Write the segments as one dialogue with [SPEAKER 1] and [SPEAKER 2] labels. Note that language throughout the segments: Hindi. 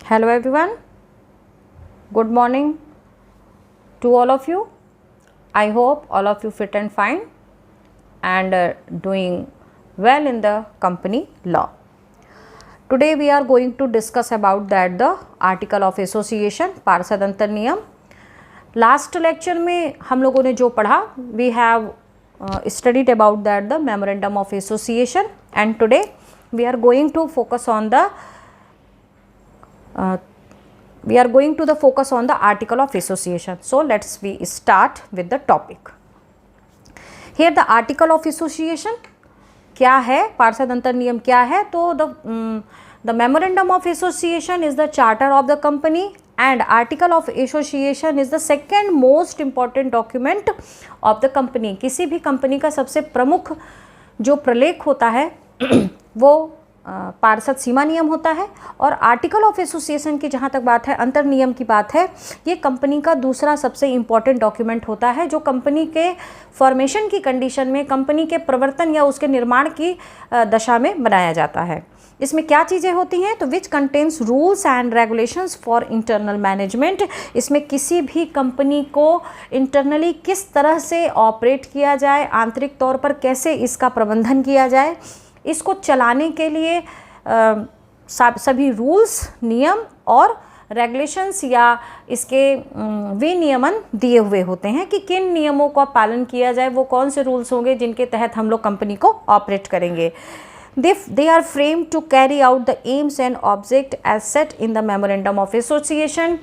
[SPEAKER 1] Hello everyone, good morning to all of you. I hope all of you fit and fine and doing well in the company law. Today we are going to discuss about that the article of association, पार्षद अंतर नियम. Last lecture में हम लोगों ने जो पढ़ा, we have studied about that the memorandum of association, and today we are going to focus on the focus on the article of association. So let's we start with the topic. Here the article of association क्या है, पार्षद अंतर नियम क्या है. तो the memorandum of association is the charter of the company and article of association is the second most important document of the company. किसी भी कंपनी का सबसे प्रमुख जो प्रलेख होता है वो पार्षद सीमा नियम होता है. और आर्टिकल ऑफ एसोसिएशन की जहाँ तक बात है, अंतर नियम की बात है, ये कंपनी का दूसरा सबसे इम्पॉर्टेंट डॉक्यूमेंट होता है जो कंपनी के फॉर्मेशन की कंडीशन में, कंपनी के प्रवर्तन या उसके निर्माण की दशा में बनाया जाता है. इसमें क्या चीज़ें होती हैं, तो which contains rules and regulations for internal management. इसमें किसी भी कंपनी को इंटरनली किस तरह से ऑपरेट किया जाए, आंतरिक तौर पर कैसे इसका प्रबंधन किया जाए, इसको चलाने के लिए सभी रूल्स, नियम और रेगुलेशंस या इसके विनियमन दिए हुए होते हैं कि किन नियमों का पालन किया जाए, वो कौन से रूल्स होंगे जिनके तहत हम लोग कंपनी को ऑपरेट करेंगे. They are framed to carry out the aims and object as set in the memorandum of association.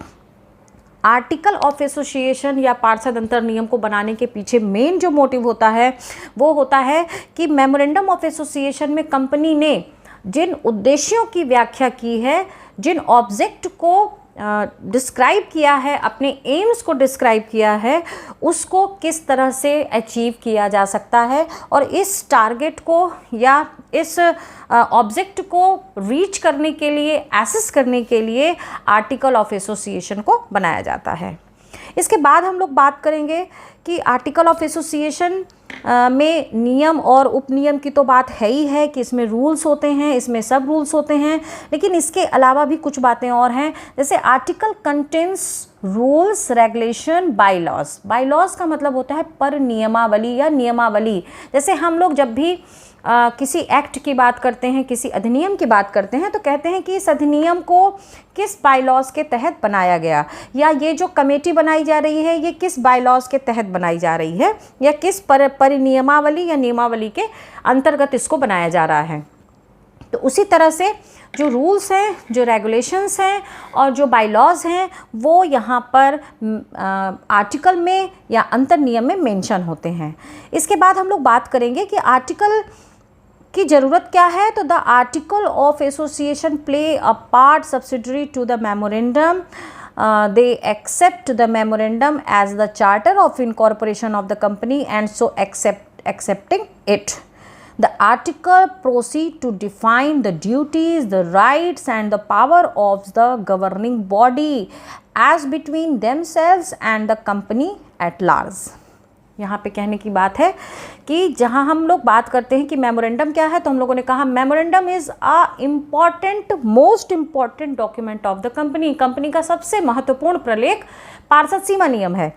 [SPEAKER 1] Article of association या पार्षद अंतर नियम को बनाने के पीछे मेन जो मोटिव होता है वो होता है कि मेमोरेंडम ऑफ एसोसिएशन में कंपनी ने जिन उद्देश्यों की व्याख्या की है, जिन ऑब्जेक्ट को डिस्क्राइब किया है, अपने एम्स को डिस्क्राइब किया है, उसको किस तरह से अचीव किया जा सकता है और इस टारगेट को या इस ऑब्जेक्ट को रीच करने के लिए, एसेस करने के लिए आर्टिकल ऑफ एसोसिएशन को बनाया जाता है. इसके बाद हम लोग बात करेंगे कि आर्टिकल ऑफ एसोसिएशन में नियम और उपनियम की तो बात है ही है कि इसमें रूल्स होते हैं, इसमें सब रूल्स होते हैं, लेकिन इसके अलावा भी कुछ बातें और हैं. जैसे article contains rules, regulation, bylaws. Bylaws का मतलब होता है पर नियमावली या नियमावली. जैसे हम लोग जब भी किसी एक्ट की बात करते हैं, किसी अधिनियम की बात करते हैं, तो कहते हैं कि इस अधिनियम को किस बाईलॉज के तहत बनाया गया, या ये जो कमेटी बनाई जा रही है ये किस बाईलॉज के तहत बनाई जा रही है, या किस परिनियमावली या नियमावली के अंतर्गत इसको बनाया जा रहा है. तो उसी तरह से जो रूल्स हैं, जो रेगुलेशंस हैं और जो बाईलॉज हैं वो यहाँ पर आर्टिकल में या अंतर नियम में मेंशन होते हैं. इसके बाद हम लोग बात करेंगे कि आर्टिकल की ज़रूरत क्या है. तो the article of association play a part subsidiary to the memorandum. They accept the memorandum as the charter of incorporation of the company and so accepting it. The article proceed to define the duties, the rights and the power of the governing body as between themselves and the company at large. यहाँ पे कहने की बात है कि जहाँ हम लोग बात करते हैं कि मेमोरेंडम क्या है, तो हम लोगों ने कहा memorandum is a important, most important document of the company. Company का सबसे महत्वपूर्ण प्रलेख पार्षद सीमा नियम है.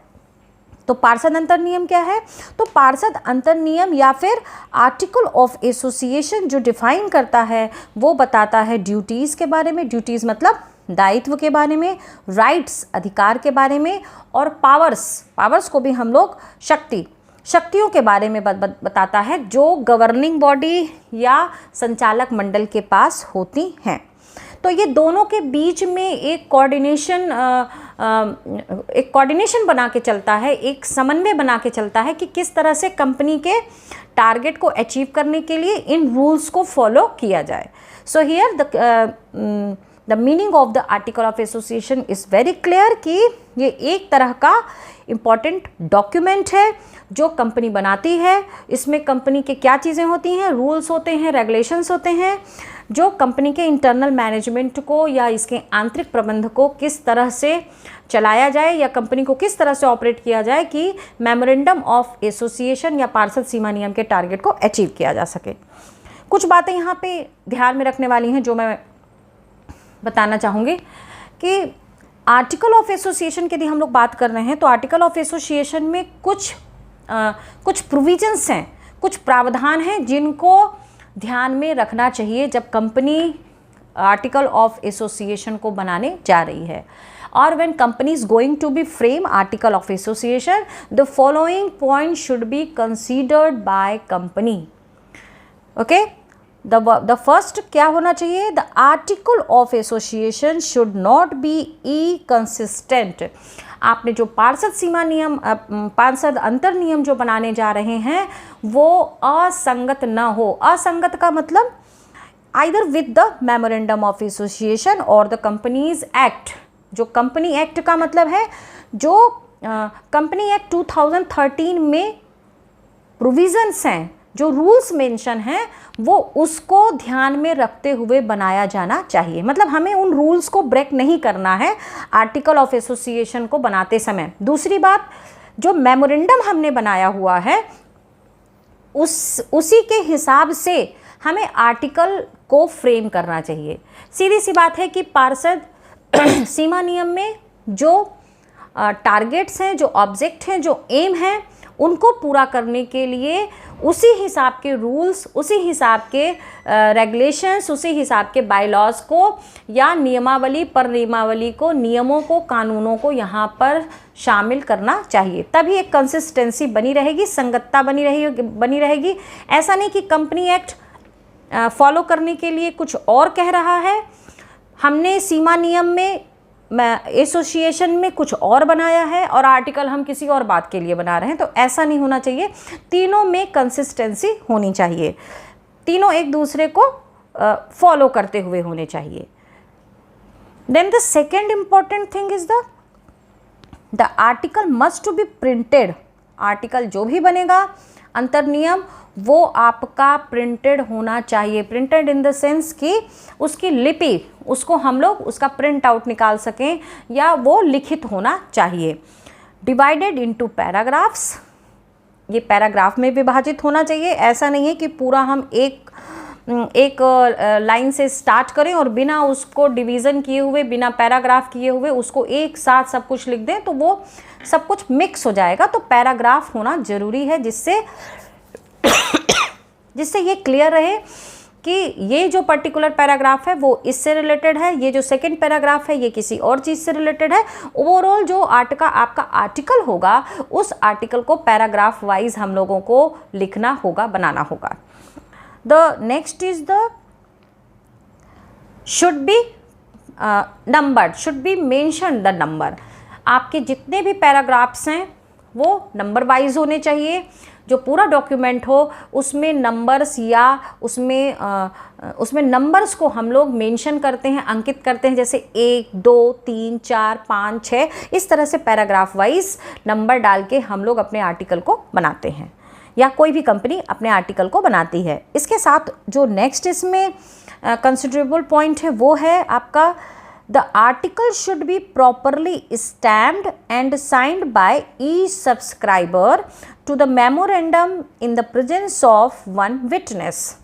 [SPEAKER 1] तो पार्षद अंतर नियम क्या है, तो पार्षद अंतर नियम या फिर आर्टिकल ऑफ एसोसिएशन जो डिफाइन करता है वो बताता है ड्यूटीज़ के बारे में. ड्यूटीज़ मतलब दायित्व के बारे में, राइट्स अधिकार के बारे में, और पावर्स को भी हम लोग शक्तियों के बारे में बताता है जो गवर्निंग बॉडी या संचालक मंडल के पास होती हैं. तो ये दोनों के बीच में एक कोऑर्डिनेशन बना के चलता है, एक समन्वय बना के चलता है कि किस तरह से कंपनी के टारगेट को अचीव करने के लिए इन रूल्स को फॉलो किया जाए. So here the meaning of the article of association is very clear कि ये एक तरह का इम्पॉर्टेंट डॉक्यूमेंट है जो कंपनी बनाती है. इसमें कंपनी के क्या चीज़ें होती हैं, रूल्स होते हैं, रेगुलेशंस होते हैं जो कंपनी के इंटरनल मैनेजमेंट को या इसके आंतरिक प्रबंध को किस तरह से चलाया जाए या कंपनी को किस तरह से ऑपरेट किया जाए कि मेमोरेंडम ऑफ एसोसिएशन या पार्षद सीमा नियम के टारगेट को अचीव किया जा सके. कुछ बातें यहाँ पे ध्यान में रखने वाली हैं जो मैं बताना चाहूँगी कि आर्टिकल ऑफ एसोसिएशन की यदि हम लोग बात कर रहे हैं तो आर्टिकल ऑफ एसोसिएशन में कुछ प्रोविजंस हैं, कुछ प्रावधान हैं जिनको ध्यान में रखना चाहिए जब कंपनी आर्टिकल ऑफ एसोसिएशन को बनाने जा रही है. और when company is going to be frame article of association, the following point should be considered by company. Okay, the first क्या होना चाहिए? The article of association should not be inconsistent. आपने जो पार्षद सीमा नियम, पार्षद अंतर नियम जो बनाने जा रहे हैं वो असंगत ना हो. असंगत का मतलब either with the memorandum of association or the companies act. जो कंपनी एक्ट का मतलब है जो कंपनी एक्ट 2013 में प्रोविजंस हैं, जो रूल्स मेंशन हैं, वो उसको ध्यान में रखते हुए बनाया जाना चाहिए. मतलब हमें उन रूल्स को ब्रेक नहीं करना है आर्टिकल ऑफ एसोसिएशन को बनाते समय. दूसरी बात, जो मेमोरेंडम हमने बनाया हुआ है उसी के हिसाब से हमें आर्टिकल को फ्रेम करना चाहिए. सीधी सी बात है कि पार्षद सीमा नियम में जो टारगेट्स हैं, जो ऑब्जेक्ट हैं, जो एम हैं, उनको पूरा करने के लिए उसी हिसाब के रूल्स, उसी हिसाब के रेगुलेशंस, उसी हिसाब के बायलॉज को या नियमावली पर नियमावली को, नियमों को, कानूनों को यहाँ पर शामिल करना चाहिए. तभी एक कंसिस्टेंसी बनी रहेगी, संगतता बनी रहेगी. ऐसा नहीं कि कंपनी एक्ट फॉलो करने के लिए कुछ और कह रहा है, हमने सीमा नियम में एसोसिएशन में कुछ और बनाया है और आर्टिकल हम किसी और बात के लिए बना रहे हैं. तो ऐसा नहीं होना चाहिए. तीनों में कंसिस्टेंसी होनी चाहिए, तीनों एक दूसरे को फॉलो करते हुए होने चाहिए. Then the second important thing is the article must to be printed. Article जो भी बनेगा अंतर नियम वो आपका प्रिंटेड होना चाहिए. प्रिंटेड इन द सेंस कि उसकी लिपि, उसको हम लोग उसका प्रिंट आउट निकाल सकें या वो लिखित होना चाहिए. डिवाइडेड इनटू पैराग्राफ्स, ये पैराग्राफ में विभाजित होना चाहिए. ऐसा नहीं है कि पूरा हम एक लाइन से स्टार्ट करें और बिना उसको डिवीज़न किए हुए, बिना पैराग्राफ किए हुए उसको एक साथ सब कुछ लिख दें तो वो सब कुछ मिक्स हो जाएगा. तो पैराग्राफ होना ज़रूरी है जिससे ये क्लियर रहे कि ये जो पर्टिकुलर पैराग्राफ है वो इससे रिलेटेड है, ये जो सेकंड पैराग्राफ है ये किसी और चीज़ से रिलेटेड है. ओवरऑल जो आपका आर्टिकल होगा उस आर्टिकल को पैराग्राफ वाइज हम लोगों को लिखना होगा, बनाना होगा. The next is the should be numbered, should be mention the number. आपके जितने भी पैराग्राफ्स हैं वो नंबर वाइज होने चाहिए. जो पूरा डॉक्यूमेंट हो उसमें नंबर्स या उसमें नंबर्स को हम लोग मेंशन करते हैं, अंकित करते हैं, जैसे 1, 2, 3, 4, 5, 6, इस तरह से पैराग्राफ वाइज नंबर डाल के हम लोग अपने आर्टिकल को बनाते हैं या कोई भी कंपनी अपने आर्टिकल को बनाती है. इसके साथ जो नेक्स्ट इसमें कंसिडरेबल पॉइंट है वो है आपका The article should be properly stamped and signed by each subscriber to the memorandum in the presence of one witness.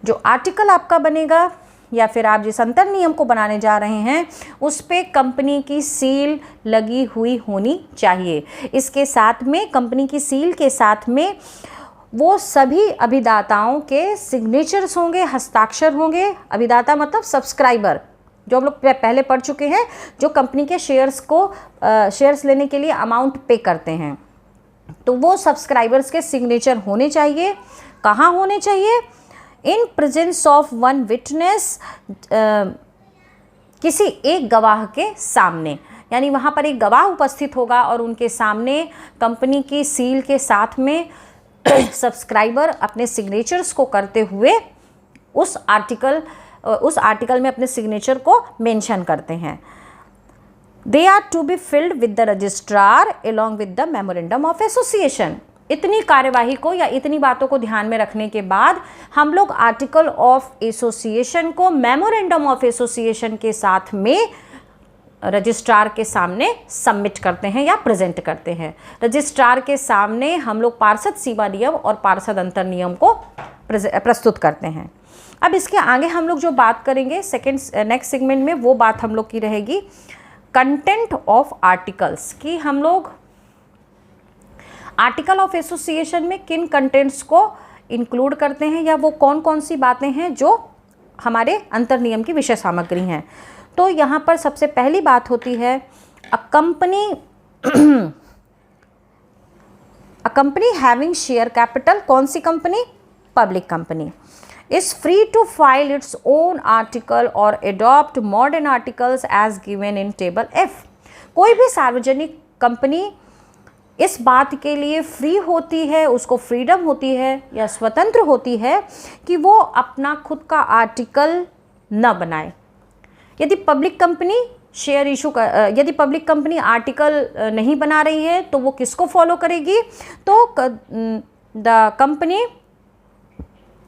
[SPEAKER 1] जो आर्टिकल आपका बनेगा या फिर आप जिस अंतर नियम को बनाने जा रहे हैं उस पे कंपनी की सील लगी हुई होनी चाहिए. इसके साथ में, कंपनी की सील के साथ में वो सभी अभिदाताओं के सिग्नेचर्स होंगे, हस्ताक्षर होंगे. अभिदाता मतलब सब्सक्राइबर, जो हम लोग पहले पढ़ चुके हैं, जो कंपनी के शेयर्स लेने के लिए अमाउंट पे करते हैं. तो वो सब्सक्राइबर्स के सिग्नेचर होने चाहिए. कहाँ होने चाहिए? In presence of one witness, किसी एक गवाह के सामने. यानी वहाँ पर एक गवाह उपस्थित होगा और उनके सामने कंपनी की सील के साथ में सब्सक्राइबर अपने सिग्नेचर्स को करते हुए उस आर्टिकल में अपने सिग्नेचर को मेंशन करते हैं. They are to be filed with the registrar along with the memorandum of association. इतनी कार्यवाही को या इतनी बातों को ध्यान में रखने के बाद हम लोग आर्टिकल ऑफ एसोसिएशन को मेमोरेंडम ऑफ एसोसिएशन के साथ में रजिस्ट्रार के सामने सबमिट करते हैं या प्रेजेंट करते हैं. रजिस्ट्रार के सामने हम लोग पार्षद सीमा नियम और पार्षद अंतर नियम को प्रस्तुत करते हैं. अब इसके आगे हम लोग जो बात करेंगे नेक्स्ट सेगमेंट में, वो बात हम लोग की रहेगी कंटेंट ऑफ आर्टिकल्स, कि हम लोग आर्टिकल ऑफ एसोसिएशन में किन कंटेंट्स को इंक्लूड करते हैं, या वो कौन कौन सी बातें हैं जो हमारे अंतर्नियम की विषय सामग्री हैं। तो यहाँ पर सबसे पहली बात होती है a company having share capital, कौन सी company? Public company, is free to file its own article or adopt modern articles as given in table F। कोई भी सार्वजनिक कंपनी इस बात के लिए फ्री होती है, उसको फ्रीडम होती है या स्वतंत्र होती है कि वो अपना खुद का आर्टिकल न बनाए। यदि पब्लिक कंपनी शेयर इशू यदि पब्लिक कंपनी आर्टिकल नहीं बना रही है तो वो किसको फॉलो करेगी? तो the company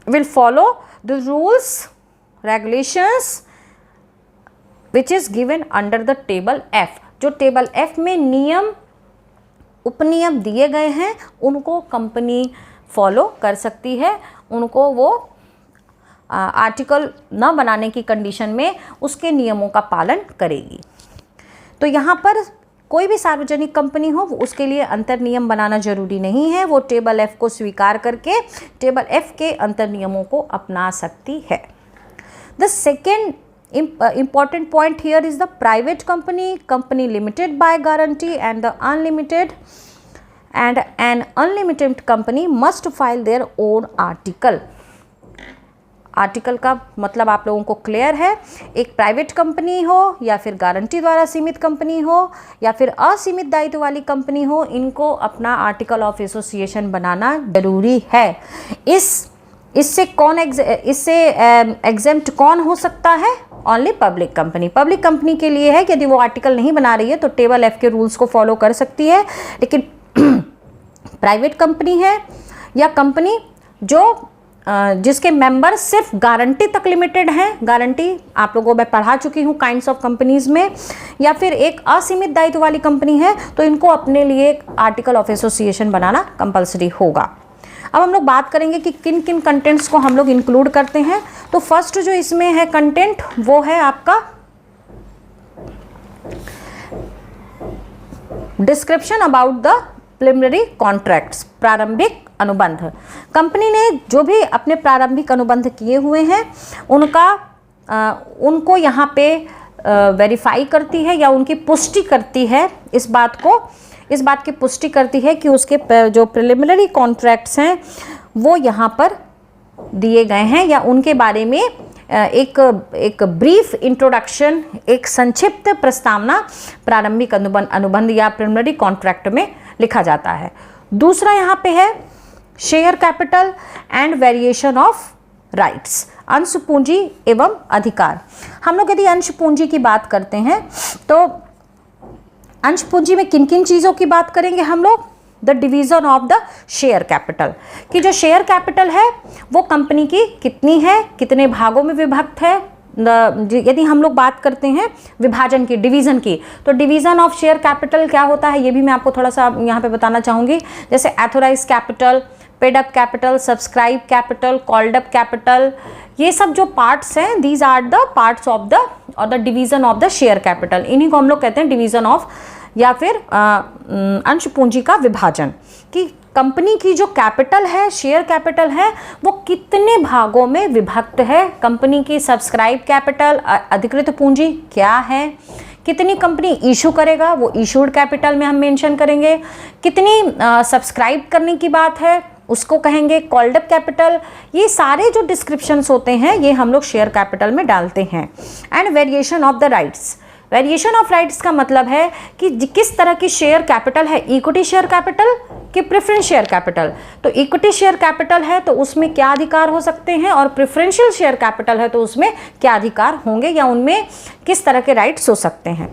[SPEAKER 1] will follow the rules regulations which is given under the table F। जो टेबल F में नियम उपनियम दिए गए हैं उनको कंपनी फॉलो कर सकती है, उनको वो आर्टिकल न बनाने की कंडीशन में उसके नियमों का पालन करेगी। तो यहाँ पर कोई भी सार्वजनिक कंपनी हो उसके लिए अंतर नियम बनाना जरूरी नहीं है, वो टेबल F को स्वीकार करके टेबल F के अंतर नियमों को अपना सकती है। The second important point here is the private company limited by guarantee and an unlimited company must file their own article। Article का मतलब आप लोगों को क्लियर है। एक प्राइवेट कंपनी हो या फिर गारंटी द्वारा सीमित कंपनी हो या फिर असीमित दायित्व वाली कंपनी हो, इनको अपना आर्टिकल ऑफ एसोसिएशन बनाना जरूरी है। इससे एग्जेम्प्ट कौन हो सकता है? Only public company. Public company के लिए है कि यदि वो आर्टिकल नहीं बना रही है तो टेबल F के रूल्स को फॉलो कर सकती है, लेकिन प्राइवेट कंपनी है या कंपनी जो जिसके मेंबर सिर्फ गारंटी तक लिमिटेड हैं, गारंटी आप लोगों में पढ़ा चुकी हूँ काइंड्स ऑफ कंपनीज में, या फिर एक असीमित दायित्व वाली कंपनी है, तो इनको अपने लिए एक article of association banana compulsory होगा। अब हम लोग बात करेंगे कि किन किन कंटेंट्स को हम लोग इंक्लूड करते हैं। तो फर्स्ट जो इसमें है कंटेंट वो है आपका description about the preliminary contracts, प्रारंभिक अनुबंध। कंपनी ने जो भी अपने प्रारंभिक अनुबंध किए हुए हैं उनको यहाँ पे वेरीफाई करती है या उनकी पुष्टि करती है, इस बात की पुष्टि करती है कि उसके जो प्रिलिमिनरी कॉन्ट्रैक्ट्स हैं वो यहाँ पर दिए गए हैं, या उनके बारे में एक ब्रीफ इंट्रोडक्शन, एक संक्षिप्त प्रस्तावना प्रारंभिक अनुबंध या प्रिलिमिनरी कॉन्ट्रैक्ट में लिखा जाता है। दूसरा यहाँ पे है share capital and variation of rights, अंश पूंजी एवं अधिकार। हम लोग यदि अंश पूंजी की बात करते हैं तो अंश पूंजी में किन किन चीज़ों की बात करेंगे हम लोग? The division of the share capital, कि जो शेयर कैपिटल है वो कंपनी की कितनी है, कितने भागों में विभक्त है। यदि हम लोग बात करते हैं विभाजन की, डिवीज़न की, तो डिवीज़न ऑफ शेयर कैपिटल क्या होता है ये भी मैं आपको थोड़ा सा यहाँ पे बताना चाहूँगी। जैसे authorise capital, paid up capital, subscribe capital, called up capital, ये सब जो पार्ट्स हैं these are the parts of the division of the share capital. इन्हीं को हम लोग कहते हैं डिवीज़न ऑफ या फिर अंश पूंजी का विभाजन, कि कंपनी की जो कैपिटल है, शेयर कैपिटल है, वो कितने भागों में विभक्त है। कंपनी की सब्सक्राइब कैपिटल, अधिकृत पूंजी क्या है, कितनी कंपनी इशू करेगा वो इशूड कैपिटल में हम मेंशन करेंगे, कितनी सब्सक्राइब करने की बात है उसको कहेंगे कॉल्ड अप कैपिटल। ये सारे जो डिस्क्रिप्शंस होते हैं ये हम लोग शेयर कैपिटल में डालते हैं। And variation of the rights, variation of rights का मतलब है कि किस तरह की शेयर कैपिटल है, इक्विटी शेयर कैपिटल कि प्रेफरेंस शेयर कैपिटल। तो इक्विटी शेयर कैपिटल है तो उसमें क्या अधिकार हो सकते हैं, और प्रेफरेंशियल शेयर कैपिटल है तो उसमें क्या अधिकार होंगे या उनमें किस तरह के राइट्स हो सकते हैं।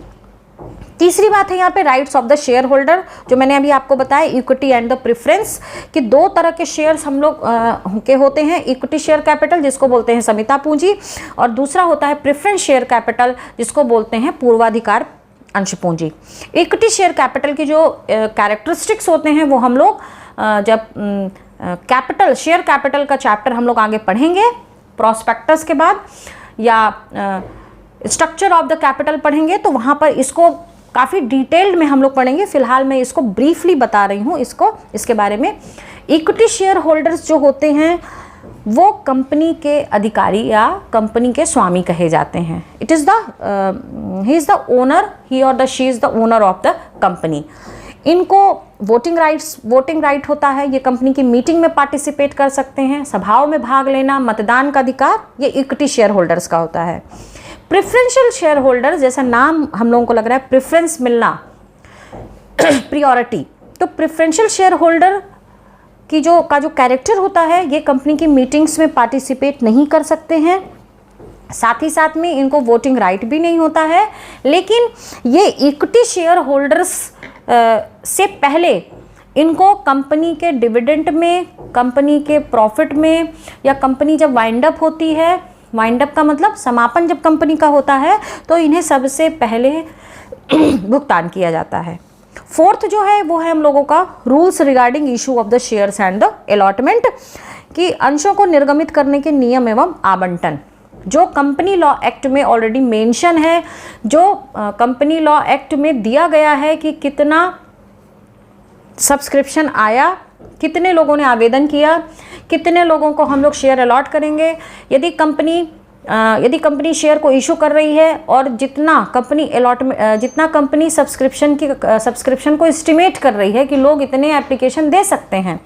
[SPEAKER 1] तीसरी बात है यहाँ पे rights of the share holder, जो मैंने अभी आपको बताया इक्विटी एंड द प्रेफरेंस, कि दो तरह के शेयर्स हम लोग के होते हैं। इक्विटी शेयर कैपिटल जिसको बोलते हैं समिता पूंजी, और दूसरा होता है प्रेफरेंस शेयर कैपिटल जिसको बोलते हैं पूर्वाधिकार अंश पूंजी। इक्विटी शेयर कैपिटल की जो कैरेक्टरिस्टिक्स होते हैं वो हम लोग जब कैपिटल शेयर कैपिटल का चैप्टर हम लोग आगे पढ़ेंगे प्रॉस्पेक्टस के बाद या स्ट्रक्चर ऑफ द कैपिटल पढ़ेंगे तो वहाँ पर इसको काफ़ी डिटेल्ड में हम लोग पढ़ेंगे। फिलहाल मैं इसको ब्रीफली बता रही हूँ इसके बारे में। इक्विटी शेयर होल्डर्स जो होते हैं वो कंपनी के अधिकारी या कंपनी के स्वामी कहे जाते हैं। ही इज़ द ओनर, ही और she is the owner of the company. इनको वोटिंग राइट होता है, ये कंपनी की मीटिंग में पार्टिसिपेट कर सकते हैं, सभाओं में भाग लेना, मतदान का अधिकार, ये इक्विटी शेयर होल्डर्स का होता है। प्रेफरेंशियल शेयर होल्डर्स, जैसा नाम हम लोगों को लग रहा है, प्रेफरेंस मिलना, प्रियोरिटी, तो प्रेफरेंशियल शेयर होल्डर की जो कैरेक्टर होता है, ये कंपनी की मीटिंग्स में पार्टिसिपेट नहीं कर सकते हैं, साथ ही साथ में इनको वोटिंग राइट भी नहीं होता है। लेकिन ये इक्विटी शेयर होल्डर्स से पहले इनको कंपनी के डिविडेंड में, कंपनी के प्रॉफिट में, या कंपनी जब वाइंड अप होती है, वाइंड अप का मतलब समापन जब कंपनी का होता है, तो इन्हें सबसे पहले भुगतान किया जाता है। फोर्थ जो है वो है हम लोगों का rules regarding issue of the shares and the allotment, कि अंशों को निर्गमित करने के नियम एवं आवंटन जो कंपनी लॉ एक्ट में ऑलरेडी मेंशन है, जो कंपनी लॉ एक्ट में दिया गया है कि कितना सब्सक्रिप्शन आया, कितने लोगों ने आवेदन किया, कितने लोगों को हम लोग शेयर अलॉट करेंगे। यदि कंपनी शेयर को इशू कर रही है और जितना कंपनी सब्सक्रिप्शन को एस्टिमेट कर रही है कि लोग इतने एप्लीकेशन दे सकते हैं,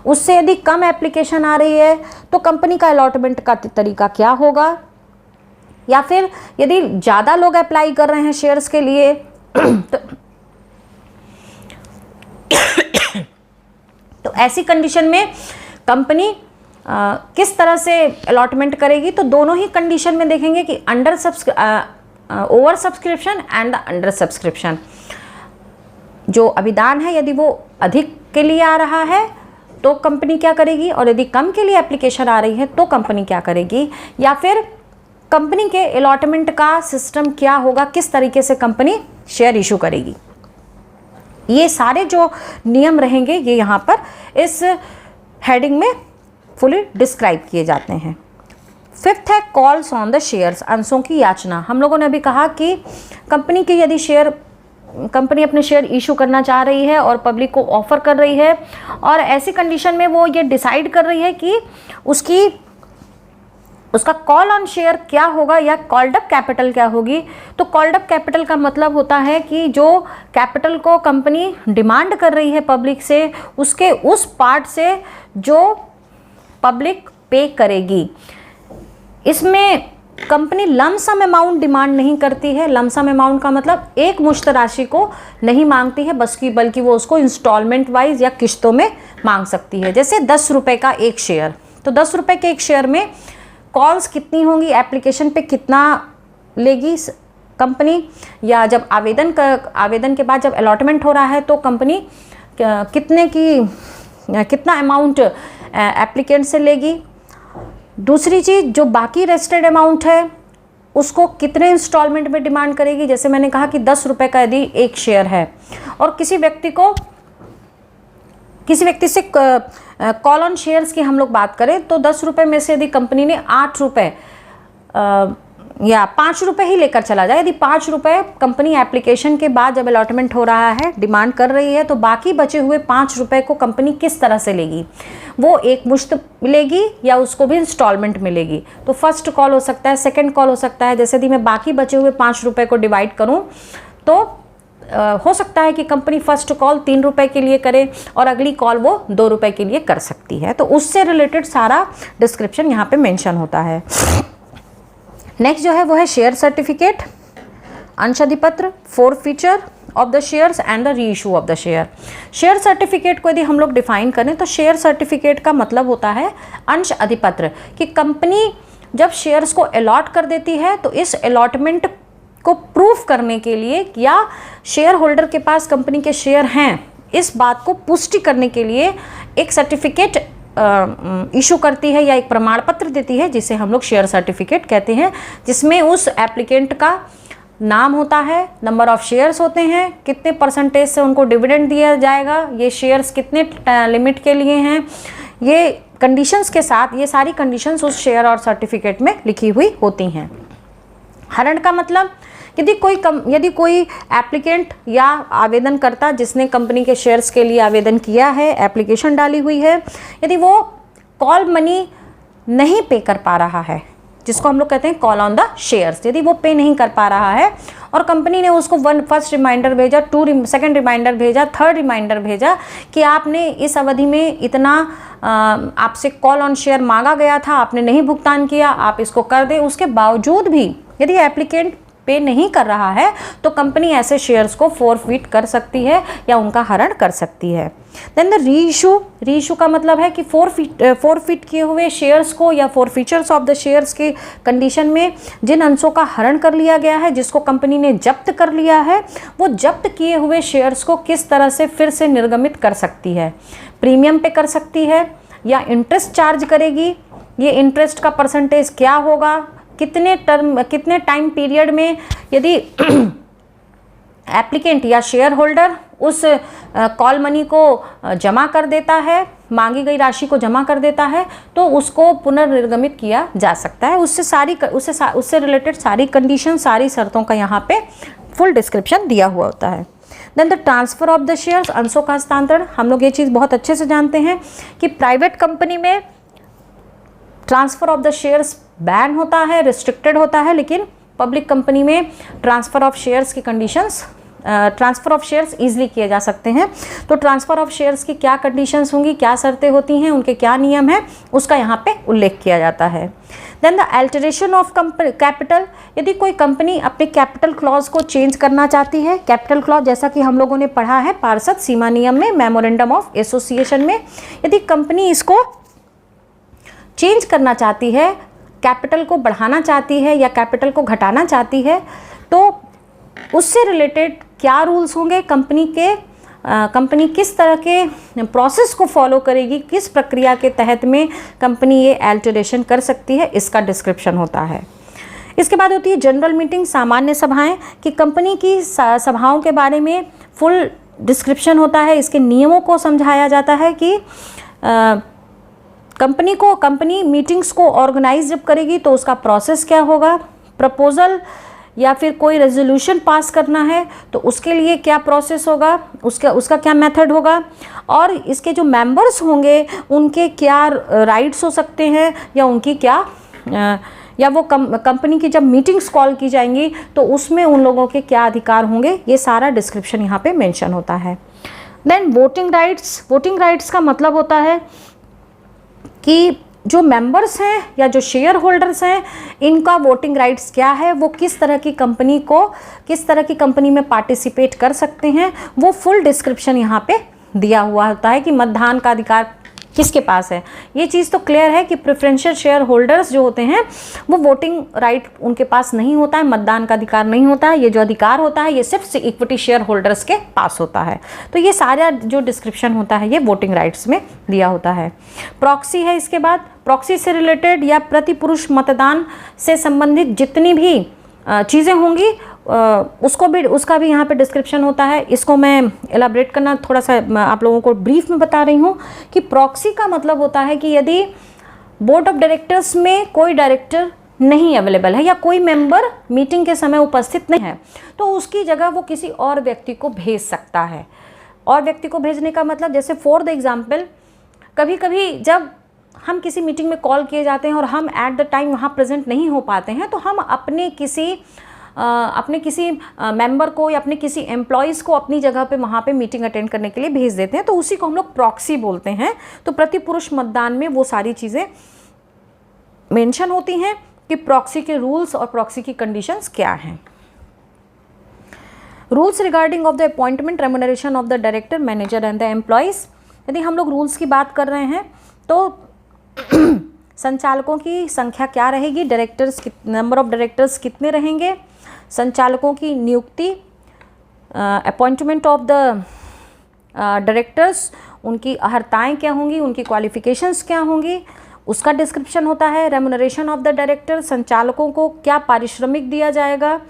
[SPEAKER 1] उससे यदि कम एप्लीकेशन आ रही है तो कंपनी का अलॉटमेंट का तरीका क्या होगा, या फिर यदि ज़्यादा लोग अप्लाई कर रहे हैं शेयर्स के लिए तो ऐसी कंडीशन में कंपनी किस तरह से अलॉटमेंट करेगी। तो दोनों ही कंडीशन में देखेंगे कि over subscription and the under subscription. जो अभिदान है यदि वो अधिक के लिए आ रहा है तो कंपनी क्या करेगी, और यदि कम के लिए एप्लीकेशन आ रही है तो कंपनी क्या करेगी, या फिर कंपनी के अलॉटमेंट का सिस्टम क्या होगा, किस तरीके से कंपनी शेयर इशू करेगी। ये सारे जो नियम रहेंगे ये यहाँ पर इस हेडिंग में फुली डिस्क्राइब किए जाते हैं। फिफ्थ है कॉल्स ऑन द शेयर्स, अंशों की याचना। हम लोगों ने अभी कहा कि कंपनी अपने शेयर इशू करना चाह रही है और पब्लिक को ऑफर कर रही है, और ऐसी कंडीशन में वो ये डिसाइड कर रही है कि उसका कॉल ऑन शेयर क्या होगा या कॉल्ड अप कैपिटल क्या होगी। तो कॉल्ड अप कैपिटल का मतलब होता है कि जो कैपिटल को कंपनी डिमांड कर रही है पब्लिक से, उसके उस पार्ट से जो पब्लिक पे करेगी। इसमें कंपनी लमसम अमाउंट डिमांड नहीं करती है। लमसम अमाउंट का मतलब एक मुश्त राशि को नहीं मांगती है, बल्कि वो उसको इंस्टॉलमेंट वाइज या किश्तों में मांग सकती है। जैसे 10 रुपये का एक शेयर, तो 10 रुपये के एक शेयर में कॉल्स कितनी होंगी, एप्लीकेशन पे कितना लेगी कंपनी, या जब आवेदन के बाद जब अलॉटमेंट हो रहा है तो कंपनी कितना अमाउंट एप्लीकेंट से लेगी। दूसरी चीज़, जो बाकी रेस्टेड अमाउंट है उसको कितने इंस्टॉलमेंट में डिमांड करेगी। जैसे मैंने कहा कि 10 रुपये का यदि एक शेयर है और किसी व्यक्ति से कॉल ऑन शेयर्स की हम लोग बात करें तो 10 रुपये में से यदि कंपनी ने 8 रुपये या 5 रुपये ही लेकर चला जाए, यदि 5 रुपये कंपनी एप्लीकेशन के बाद जब अलॉटमेंट हो रहा है डिमांड कर रही है, तो बाकी बचे हुए 5 रुपये को कंपनी किस तरह से लेगी, वो एक मुश्त मिलेगी या उसको भी इंस्टॉलमेंट मिलेगी। तो फर्स्ट कॉल हो सकता है, सेकंड कॉल हो सकता है। जैसे यदि मैं बाकी बचे हुए 5 रुपये को डिवाइड करूँ तो हो सकता है कि कंपनी फर्स्ट कॉल 3 रुपये के लिए करे और अगली कॉल वो 2 रुपये के लिए कर सकती है। तो उससे रिलेटेड सारा डिस्क्रिप्शन यहाँ पे मेंशन होता है। नेक्स्ट जो है वो है शेयर सर्टिफिकेट, अंशाधिपत्र, forfeiture of the shares and the reissue of the share. Share certificate को यदि हम लोग डिफाइन करें तो शेयर सर्टिफिकेट का मतलब होता है अंश अधिपत्र, कि कंपनी जब शेयर्स को अलॉट कर देती है तो इस अलॉटमेंट को प्रूफ करने के लिए या शेयर होल्डर के पास कंपनी के शेयर हैं, इस बात को पुष्टि करने के लिए एक सर्टिफिकेट इशू करती है या एक प्रमाण पत्र देती है, जिसे हम लोग शेयर सर्टिफिकेट कहते हैं, जिसमें उस एप्लीकेंट का नाम होता है, नंबर ऑफ शेयर्स होते हैं, कितने परसेंटेज से उनको डिविडेंड दिया जाएगा, ये शेयर्स कितने लिमिट के लिए हैं, ये कंडीशंस के साथ ये सारी कंडीशंस उस शेयर और सर्टिफिकेट में लिखी हुई होती हैं। हरण का मतलब यदि कोई एप्लीकेंट या आवेदनकर्ता जिसने कंपनी के शेयर्स के लिए आवेदन किया है, एप्लीकेशन डाली हुई है, यदि वो कॉल मनी नहीं पे कर पा रहा है, जिसको हम लोग कहते हैं कॉल ऑन द शेयर्स, यदि वो पे नहीं कर पा रहा है और कंपनी ने उसको फर्स्ट रिमाइंडर भेजा, सेकंड रिमाइंडर भेजा, थर्ड रिमाइंडर भेजा कि आपने इस अवधि में इतना आपसे कॉल ऑन शेयर मांगा गया था, आपने नहीं भुगतान किया, आप इसको कर दें, उसके बावजूद भी यदि एप्लीकेंट पे नहीं कर रहा है तो कंपनी ऐसे शेयर्स को फोरफिट कर सकती है या उनका हरण कर सकती है। देन द रीइशू का मतलब है कि फोरफिट किए हुए शेयर्स को या फोरफीचर्स ऑफ द शेयर्स के कंडीशन में जिन अंशों का हरण कर लिया गया है, जिसको कंपनी ने जब्त कर लिया है, वो जब्त किए हुए शेयर्स को किस तरह से फिर से निर्गमित कर सकती है। प्रीमियम पे कर सकती है या इंटरेस्ट चार्ज करेगी, ये इंटरेस्ट का परसेंटेज क्या होगा, कितने टाइम पीरियड में यदि एप्लीकेंट या शेयर होल्डर उस कॉल मनी को जमा कर देता है, मांगी गई राशि को जमा कर देता है, तो उसको पुनर्निर्गमित किया जा सकता है। उससे रिलेटेड सारी कंडीशन, सारी शर्तों का यहाँ पे फुल डिस्क्रिप्शन दिया हुआ होता है। Then the transfer of the shares, अंशों का हस्तांतरण। हम लोग ये चीज़ बहुत अच्छे से जानते हैं कि प्राइवेट कंपनी में transfer of the shares ban होता है, रिस्ट्रिक्टेड होता है, लेकिन पब्लिक कंपनी में ट्रांसफ़र ऑफ शेयर्स की conditions, transfer of shares easily किए जा सकते हैं। तो ट्रांसफ़र ऑफ शेयर्स की क्या कंडीशंस होंगी, क्या शर्तें होती हैं, उनके क्या नियम हैं, उसका यहाँ पे उल्लेख किया जाता है। Then the alteration of capital, यदि कोई कंपनी अपने कैपिटल क्लॉज को चेंज करना चाहती है, कैपिटल क्लॉज जैसा कि हम लोगों ने पढ़ा है पार्षद सीमा नियम में, मेमोरेंडम ऑफ एसोसिएशन में, यदि कंपनी इसको चेंज करना चाहती है, कैपिटल को बढ़ाना चाहती है या कैपिटल को घटाना चाहती है, तो उससे रिलेटेड क्या रूल्स होंगे, कंपनी किस तरह के प्रोसेस को फॉलो करेगी, किस प्रक्रिया के तहत में कंपनी ये अल्टरेशन कर सकती है, इसका डिस्क्रिप्शन होता है। इसके बाद होती है जनरल मीटिंग, सामान्य सभाएं, कि कंपनी की सभाओं के बारे में फुल डिस्क्रिप्शन होता है, इसके नियमों को समझाया जाता है कि कंपनी मीटिंग्स को ऑर्गेनाइज जब करेगी तो उसका प्रोसेस क्या होगा, प्रपोजल या फिर कोई रेजोल्यूशन पास करना है तो उसके लिए क्या प्रोसेस होगा, उसका क्या मेथड होगा, और इसके जो मेंबर्स होंगे उनके क्या राइट्स हो सकते हैं या उनकी क्या या वो कंपनी की जब मीटिंग्स कॉल की जाएंगी तो उसमें उन लोगों के क्या अधिकार होंगे, ये सारा डिस्क्रिप्शन यहाँ पे मेंशन होता है। देन वोटिंग राइट्स का मतलब होता है कि जो मेंबर्स हैं या जो शेयर होल्डर्स हैं, इनका वोटिंग राइट्स क्या है, वो किस तरह की कंपनी में पार्टिसिपेट कर सकते हैं, वो फुल डिस्क्रिप्शन यहाँ पे दिया हुआ होता है कि मतदान का अधिकार किसके पास है। ये चीज़ तो क्लियर है कि प्रेफरेंशियल शेयर होल्डर्स जो होते हैं वो वोटिंग राइट उनके पास नहीं होता है, मतदान का अधिकार नहीं होता है, ये जो अधिकार होता है ये सिर्फ इक्विटी शेयर होल्डर्स के पास होता है। तो ये सारा जो डिस्क्रिप्शन होता है ये वोटिंग राइट्स में दिया होता है। प्रॉक्सी है, इसके बाद प्रॉक्सी से रिलेटेड या प्रतिपुरुष मतदान से संबंधित जितनी भी चीज़ें होंगी उसका भी यहाँ पे डिस्क्रिप्शन होता है। इसको मैं एलाबरेट करना थोड़ा सा आप लोगों को ब्रीफ में बता रही हूँ कि प्रॉक्सी का मतलब होता है कि यदि बोर्ड ऑफ डायरेक्टर्स में कोई डायरेक्टर नहीं अवेलेबल है या कोई मेंबर मीटिंग के समय उपस्थित नहीं है तो उसकी जगह वो किसी और व्यक्ति को भेज सकता है। और व्यक्ति को भेजने का मतलब, जैसे फॉर द एग्जाम्पल, कभी कभी जब हम किसी मीटिंग में कॉल किए जाते हैं और हम एट द टाइम वहाँ प्रेजेंट नहीं हो पाते हैं तो हम अपने किसी मेंबर को या अपने किसी एम्प्लॉयज़ को अपनी जगह पे वहाँ पे मीटिंग अटेंड करने के लिए भेज देते हैं, तो उसी को हम लोग प्रॉक्सी बोलते हैं। तो प्रतिपुरुष मतदान में वो सारी चीज़ें मेंशन होती हैं कि प्रॉक्सी के रूल्स और प्रॉक्सी की कंडीशंस क्या हैं। Rules regarding of the appointment, remuneration of the director, manager and the employees. यदि हम लोग रूल्स की बात कर रहे हैं तो संचालकों की संख्या क्या रहेगी, नंबर ऑफ डायरेक्टर्स कितने रहेंगे, संचालकों की नियुक्ति, अपॉइंटमेंट ऑफ द डायरेक्टर्स, उनकी अहर्ताएँ क्या होंगी, उनकी क्वालिफिकेशंस क्या होंगी, उसका डिस्क्रिप्शन होता है। रेम्यूनरेशन ऑफ द डायरेक्टर, संचालकों को क्या पारिश्रमिक दिया जाएगा,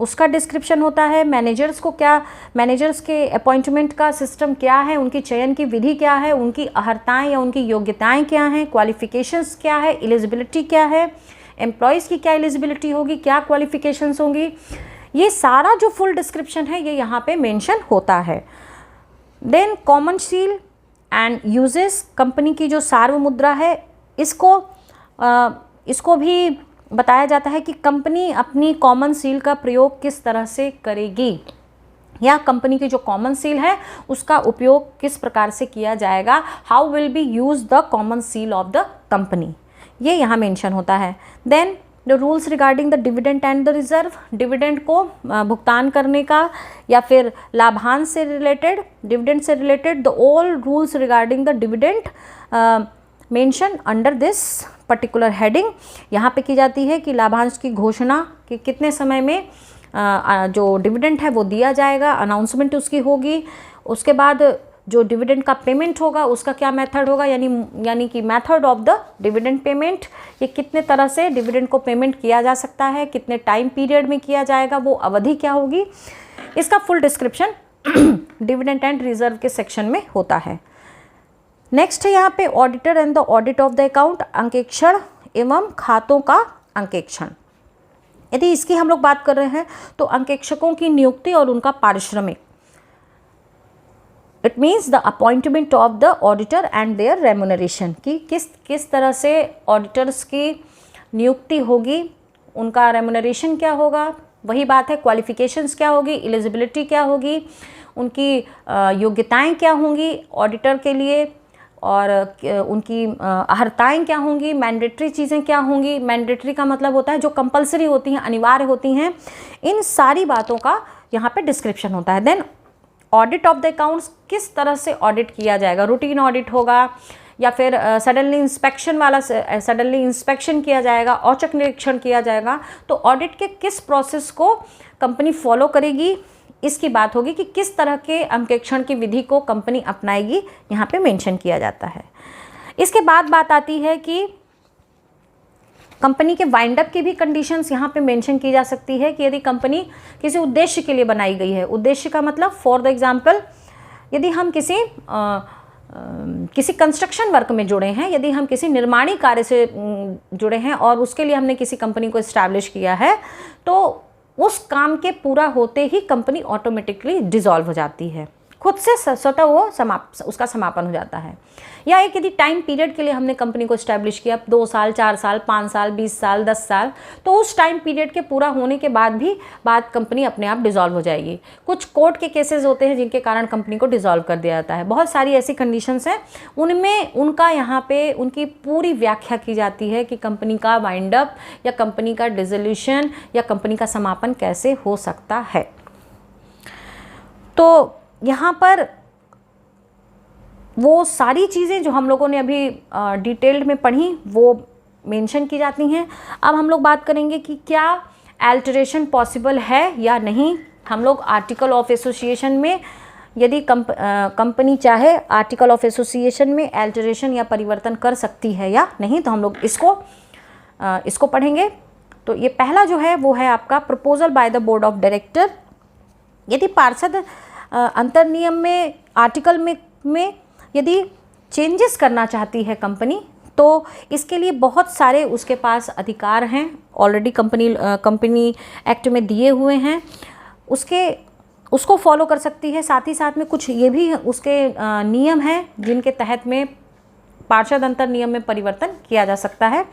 [SPEAKER 1] उसका डिस्क्रिप्शन होता है। मैनेजर्स को क्या, मैनेजर्स के अपॉइंटमेंट का सिस्टम क्या है, उनकी चयन की विधि क्या है, उनकी अर्हताएं या उनकी योग्यताएं क्या हैं, क्वालिफिकेशंस क्या है, एलिजिबिलिटी क्या है, एम्प्लॉयज़ की क्या एलिजिबिलिटी होगी, क्या क्वालिफिकेशंस होंगी, ये सारा जो फुल डिस्क्रिप्शन है ये यहाँ पे मेंशन होता है। Then common seal and uses, company की जो सार्वमुद्रा है इसको भी बताया जाता है कि कंपनी अपनी कॉमन सील का प्रयोग किस तरह से करेगी, या कंपनी की जो कॉमन सील है उसका उपयोग किस प्रकार से किया जाएगा, how will be use the common seal of the company, ये यहाँ मेंशन होता है। Then the rules regarding the dividend and the reserve, dividend को भुगतान करने का या फिर लाभांश से रिलेटेड, डिविडेंड से related the all rules regarding the dividend mention under this particular heading, यहाँ पे की जाती है कि लाभांश की घोषणा कि कितने समय में जो डिविडेंड है वो दिया जाएगा, अनाउंसमेंट उसकी होगी, उसके बाद जो डिविडेंड का पेमेंट होगा उसका क्या मेथड होगा, यानी कि method of the dividend payment, ये कितने तरह से डिविडेंड को पेमेंट किया जा सकता है, कितने टाइम पीरियड में किया जाएगा, वो अवधि क्या होगी, इसका full description dividend and reserve के सेक्शन में होता है। नेक्स्ट है यहाँ पे auditor and the audit of the account, अंकेक्षण एवं खातों का अंकेक्षण। यदि इसकी हम लोग बात कर रहे हैं तो अंकेक्षकों की नियुक्ति और उनका पारिश्रमिक, it means the appointment of the auditor and their remuneration, कि किस तरह से ऑडिटर्स की नियुक्ति होगी, उनका रेम्यूनरेशन क्या होगा, वही बात है क्वालिफिकेशंस क्या होगी, एलिजिबिलिटी क्या होगी, उनकी योग्यताएं क्या होंगी ऑडिटर के लिए, और उनकी अर्हताएं क्या होंगी, मैंडेटरी चीज़ें क्या होंगी, मैंडेटरी का मतलब होता है जो कंपलसरी होती हैं, अनिवार्य होती हैं, इन सारी बातों का यहाँ पे डिस्क्रिप्शन होता है। Then audit of the accounts, किस तरह से ऑडिट किया जाएगा, रूटीन ऑडिट होगा या फिर सडनली इंस्पेक्शन किया जाएगा, औचक निरीक्षण किया जाएगा, तो ऑडिट के किस प्रोसेस को कंपनी फॉलो करेगी, इसकी बात होगी कि किस तरह के अंकेक्षण की विधि को कंपनी अपनाएगी, यहाँ पे मेंशन किया जाता है। इसके बाद बात आती है कि कंपनी के वाइंड अप की भी कंडीशंस यहाँ पे मेंशन की जा सकती है कि यदि कंपनी किसी उद्देश्य के लिए बनाई गई है, उद्देश्य का मतलब फॉर द एग्जांपल यदि हम किसी कंस्ट्रक्शन वर्क में जुड़े हैं, यदि हम किसी निर्माणी कार्य से जुड़े हैं और उसके लिए हमने किसी कंपनी को इस्टेब्लिश किया है, तो उस काम के पूरा होते ही कंपनी ऑटोमेटिकली डिसॉल्व हो जाती है, खुद से स्वतः वो उसका समापन हो जाता है। या एक यदि टाइम पीरियड के लिए हमने कंपनी को इस्टेब्लिश किया 2 साल, 4 साल, 5 साल, 20 साल, 10 साल, तो उस टाइम पीरियड के पूरा होने के बाद कंपनी अपने आप डिसॉल्व हो जाएगी। कुछ कोर्ट के केसेस होते हैं जिनके कारण कंपनी को डिसॉल्व कर दिया जाता है। बहुत सारी ऐसी कंडीशंस हैं, उनमें उनका यहाँ पे उनकी पूरी व्याख्या की जाती है कि कंपनी का वाइंड अप या कंपनी का डिसोल्यूशन या कंपनी का समापन कैसे हो सकता है। तो यहाँ पर वो सारी चीज़ें जो हम लोगों ने अभी डिटेल्ड में पढ़ी वो मेंशन की जाती हैं। अब हम लोग बात करेंगे कि क्या अल्टरेशन पॉसिबल है या नहीं। हम लोग आर्टिकल ऑफ एसोसिएशन में यदि कंपनी चाहे आर्टिकल ऑफ एसोसिएशन में अल्टरेशन या परिवर्तन कर सकती है या नहीं, तो हम लोग इसको पढ़ेंगे। तो ये पहला जो है वो है आपका proposal by the board of director. यदि पार्षद अंतर्नियम में आर्टिकल में यदि चेंजेस करना चाहती है कंपनी, तो इसके लिए बहुत सारे उसके पास अधिकार हैं, ऑलरेडी कंपनी एक्ट में दिए हुए हैं, उसको फॉलो कर सकती है। साथ ही साथ में कुछ ये भी उसके नियम हैं जिनके तहत में पार्षद अंतर नियम में परिवर्तन किया जा सकता है।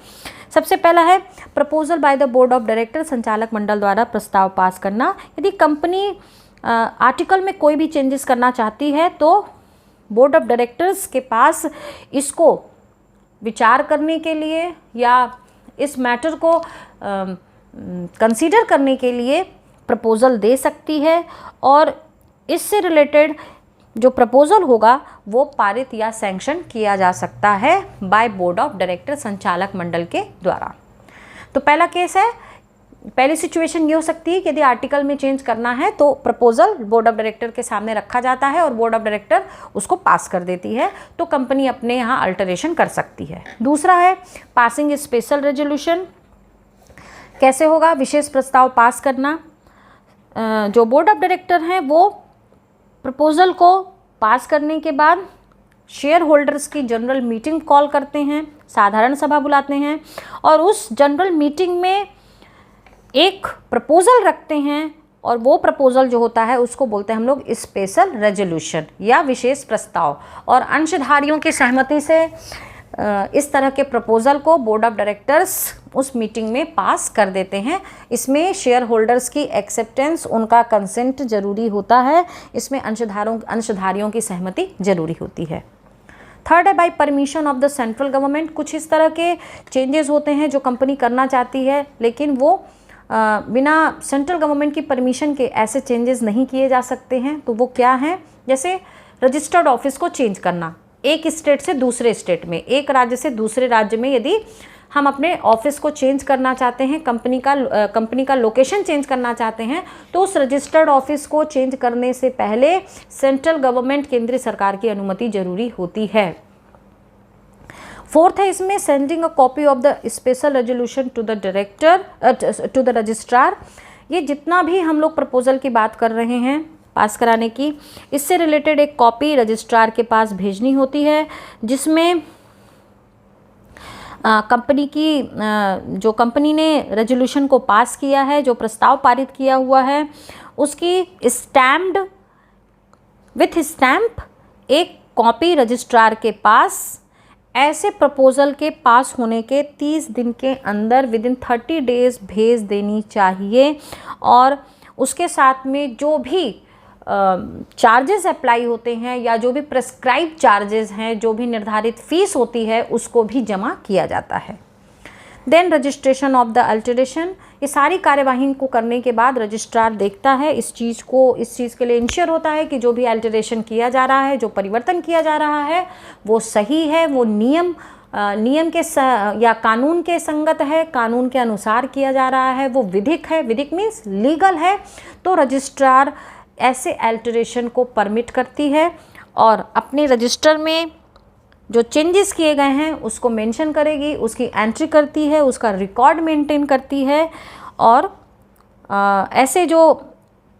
[SPEAKER 1] सबसे पहला है proposal by the board of director, संचालक मंडल द्वारा प्रस्ताव पास करना। यदि कंपनी आर्टिकल में कोई भी चेंजेस करना चाहती है तो बोर्ड ऑफ डायरेक्टर्स के पास इसको विचार करने के लिए या इस मैटर को कंसीडर करने के लिए प्रपोजल दे सकती है, और इससे रिलेटेड जो प्रपोजल होगा वो पारित या सैंक्शन किया जा सकता है बाय बोर्ड ऑफ डायरेक्टर, संचालक मंडल के द्वारा। तो पहला केस है, पहली सिचुएशन ये हो सकती है कि यदि आर्टिकल में चेंज करना है तो प्रपोजल बोर्ड ऑफ डायरेक्टर के सामने रखा जाता है और बोर्ड ऑफ डायरेक्टर उसको पास कर देती है, तो कंपनी अपने यहाँ अल्टरेशन कर सकती है। दूसरा है पासिंग स्पेशल रेजोल्यूशन। कैसे होगा? विशेष प्रस्ताव पास करना। जो बोर्ड ऑफ डायरेक्टर हैं वो प्रपोज़ल को पास करने के बाद शेयर होल्डर्स की जनरल मीटिंग कॉल करते हैं, साधारण सभा बुलाते हैं और उस जनरल मीटिंग में एक प्रपोज़ल रखते हैं और वो प्रपोज़ल जो होता है उसको बोलते हैं हम लोग स्पेशल रेजोल्यूशन या विशेष प्रस्ताव। और अंशधारियों की सहमति से इस तरह के प्रपोज़ल को बोर्ड ऑफ डायरेक्टर्स उस मीटिंग में पास कर देते हैं। इसमें शेयर होल्डर्स की एक्सेप्टेंस, उनका कंसेंट जरूरी होता है, इसमें अंशधारियों की सहमति जरूरी होती है। थर्ड है by permission of the central government. कुछ इस तरह के चेंजेस होते हैं जो कंपनी करना चाहती है लेकिन वो बिना सेंट्रल गवर्नमेंट की परमिशन के ऐसे चेंजेस नहीं किए जा सकते हैं। तो वो क्या हैं? जैसे रजिस्टर्ड ऑफिस को चेंज करना, एक स्टेट से दूसरे स्टेट में, एक राज्य से दूसरे राज्य में यदि हम अपने ऑफिस को चेंज करना चाहते हैं, कंपनी का लोकेशन चेंज करना चाहते हैं, तो उस रजिस्टर्ड ऑफिस को चेंज करने से पहले सेंट्रल गवर्नमेंट, केंद्रीय सरकार की अनुमति जरूरी होती है। फोर्थ है इसमें sending a copy of the special resolution to the registrar. ये जितना भी हम लोग प्रपोजल की बात कर रहे हैं पास कराने की, इससे रिलेटेड एक कॉपी रजिस्ट्रार के पास भेजनी होती है जिसमें जो कंपनी ने रेजोल्यूशन को पास किया है, जो प्रस्ताव पारित किया हुआ है, उसकी स्टैम्प्ड विथ स्टैम्प एक कॉपी रजिस्ट्रार के पास ऐसे प्रपोजल के पास होने के 30 दिन के अंदर विदिन 30 डेज भेज देनी चाहिए। और उसके साथ में जो भी चार्जेस अप्लाई होते हैं या जो भी प्रेस्क्राइब चार्जेस हैं, जो भी निर्धारित फीस होती है, उसको भी जमा किया जाता है। Then registration of the alteration. ये सारी कार्यवाही को करने के बाद रजिस्ट्रार देखता है इस चीज़ के लिए इंश्योर होता है कि जो भी अल्टरेशन किया जा रहा है, जो परिवर्तन किया जा रहा है, वो सही है, वो नियम के या कानून के संगत है, कानून के अनुसार किया जा रहा है, वो विधिक है, विधिक मीन्स लीगल है। तो रजिस्ट्रार ऐसे अल्टरेशन को परमिट करती है और अपने रजिस्टर में जो चेंजेस किए गए हैं उसको मेंशन करेगी, उसकी एंट्री करती है, उसका रिकॉर्ड मेंटेन करती है और ऐसे जो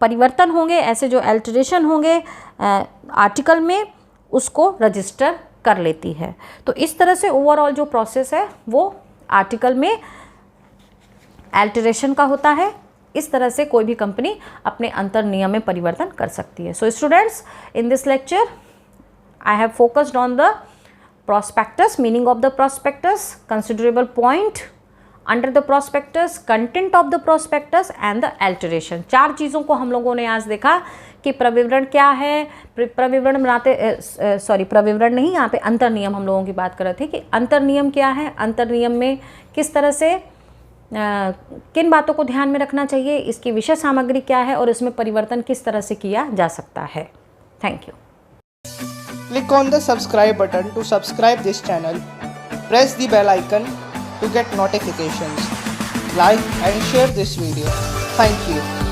[SPEAKER 1] परिवर्तन होंगे, ऐसे जो अल्टरेशन होंगे आर्टिकल में, उसको रजिस्टर कर लेती है। तो इस तरह से ओवरऑल जो प्रोसेस है वो आर्टिकल में अल्टरेशन का होता है। इस तरह से कोई भी कंपनी अपने अंतर नियम में परिवर्तन कर सकती है। So students, in this lecture I have focused on the prospectus, meaning of the prospectus, considerable point under the prospectus, content of the prospectus and the alteration। 4 चीज़ों को हम लोगों ने आज देखा कि प्रविवरण क्या है, प्रविवरण प्रविवरण नहीं, यहाँ पे अंतर नियम हम लोगों की बात कर रहे थे कि अंतर नियम क्या है, अंतर नियम में किस तरह से किन बातों को ध्यान में रखना चाहिए, इसकी विषय सामग्री क्या है और इसमें परिवर्तन किस तरह से किया जा सकता है। Thank you.
[SPEAKER 2] Click on the subscribe button to subscribe this channel. Press the bell icon to get notifications. Like and share this video. Thank you.